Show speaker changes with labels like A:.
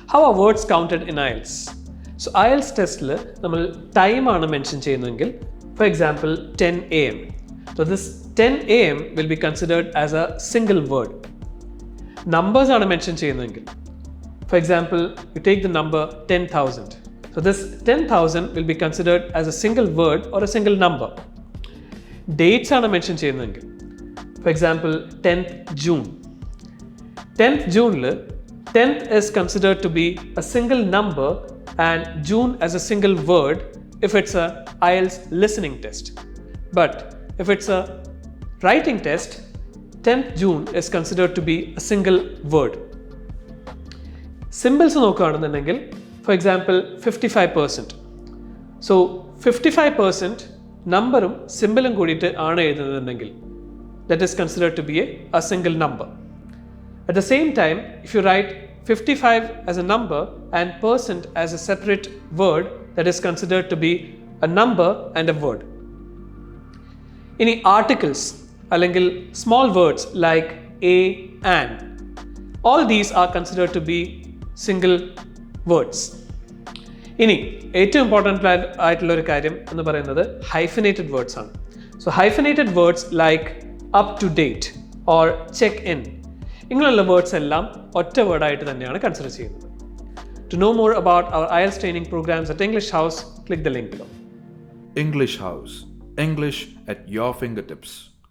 A: How are words counted in IELTS? So IELTS ടെസ്റ്റിൽ നമ്മൾ time ആണ് മെൻഷൻ ചെയ്യുന്നതെങ്കിൽ, for example 10 AM. So this 10 AM will be considered as a single word. Numbers ആണ് mention ചെയ്യുന്നതെങ്കിൽ, for example you take the number 10,000. So this 10,000 will be considered as a single word or a single number. Dates ആണ് mention ചെയ്യുന്നതെങ്കിൽ, for example 10th June. 10th June, 10th is considered to be a single number and June as a single word if it's a IELTS listening test. But if it's a writing test, 10th June is considered to be a single word. Symbols നോക്കുകയാണെന്നുണ്ടെങ്കിൽ, for example 55%. So 55% നമ്പറും സിമ്പിളും കൂടിയിട്ട് ആണ് എഴുതുന്നതെങ്കിൽ, that is considered to be a single number. At the same time, if you write 55 as a number and percent as a separate word, that is considered to be a number and a word. Any articles അല്ലെങ്കിൽ small words like a, and, all these are considered to be single words. ഇനി ഏറ്റവും important ആയിട്ടുള്ള ഒരു കാര്യം എന്ന് പറയുന്നത് hyphenated words ആണ്. So hyphenated words like up to date or check in, ഇങ്ങനെയുള്ള വേർഡ്സ് എല്ലാം ഒറ്റ വേർഡായിട്ട് തന്നെയാണ് കൺസിഡർ ചെയ്യുന്നത്. To know more about our IELTS training programs at English House, click the link below.
B: English House, English at your fingertips.